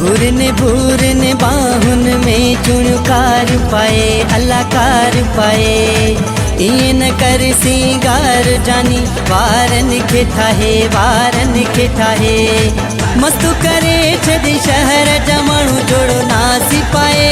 भूरन बाहुन में चुणकार पाए अलाकार पाए। इन कर सिंगार जानी वारन के ठाहे मस्तु करे छदी शहर जमाणू जोड़ो नासी पाए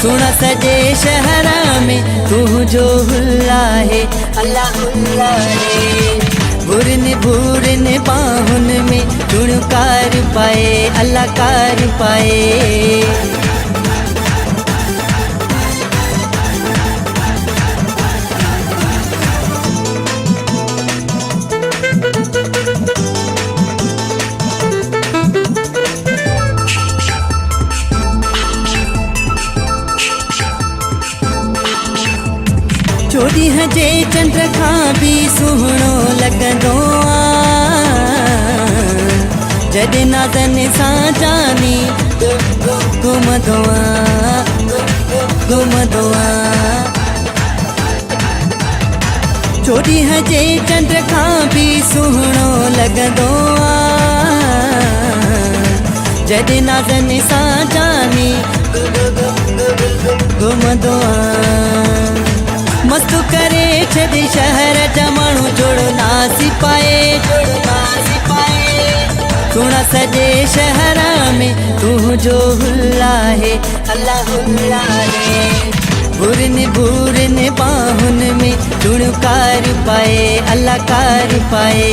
सुना सजे शहरा में तू जो हुल्ला है अल्लाह हुल्ला है। भूरन बाहुन में चुणकार पाए अलाकार पाए। चोरी हजे चंद्र खां भी सुहणो लगंदो जॾहिं नाज़न सां जानी घुमंदो चोरी हजे चंद्र खां भी सुहणो लगंदो जॾहिं नाज़न सां जानी घुमंदो मस्तु करे छदी शहर जमाणू जोड़ो नासी पाए सुना सजे शहरा में तू जो हुल्ला है अल्लाह हुल्ला है। भूरन बाहुन में चुणकार पाए अलाकार पाए।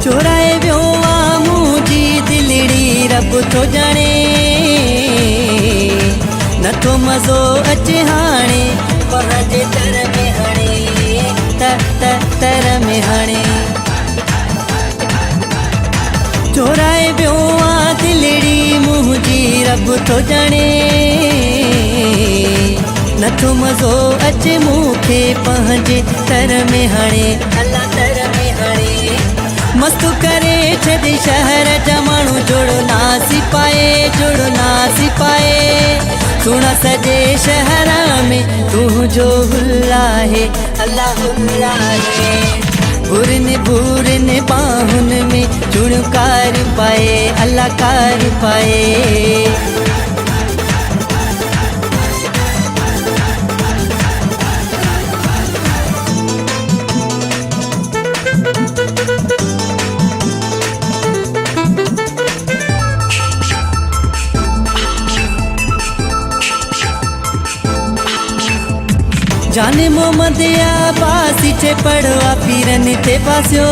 चोराए वियो मुझी दिलड़ी रब तो जाने नथो मज़ो अचे हाणे पंहिंजे तर में हाणे चोराए वियो दिलड़ी मुझी रब तो जाने नथो मज़ो अचे मूंखे पंहिंजे तर में हाणे अल्लाह तर में हाणे। मस्तु करे छदी शहर जमाणू जोड़ो नासी पाए सुना सजे शहरा में तू जो हुल्ला है अल्लाह हुल्ला है। भूरन बाहुन में चुणकार पाए अलाकार पाए। जाने मोहम्मद आबासी चे पड़वा पीरन ते पासियो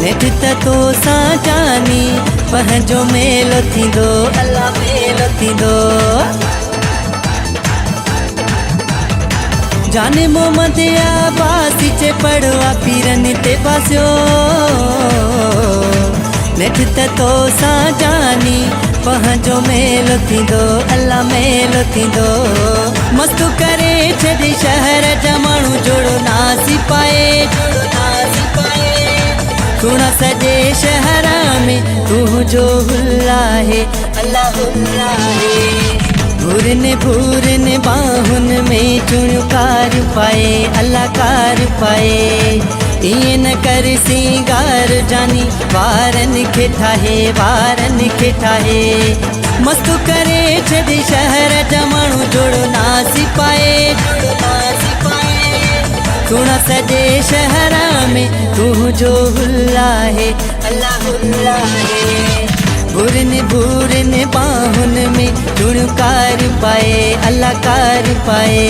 नेठ तो सा जानी पंहिंजो मेलो थींदो अल्लाह मेलो थींदो। जाने मोहम्मद आबासी चे पड़वा पीरन ते पासियो नेठ तो सा जानी पंहिंजो मेलो थींदो अल्लाह मेलो थींदो। मस्तु करे छदी शहर जमाणू जोड़ो नासी पाए सुना सजे शहरा में तू जो हुल्ला है अल्लाह हुल्ला है। भूरन बाहुन में चुणकार पाए अलाकार पाए। इन कर सिंगार जानी वारन के ठाहे मस्तु करे छदी शहर जमाणू जोड़ो नासी पाए सुना सजे शहरा में तू जो हुल्ला है अल्लाह हुल्ला है। भूरन बाहुन में चुणकार पाए अलाकार पाए।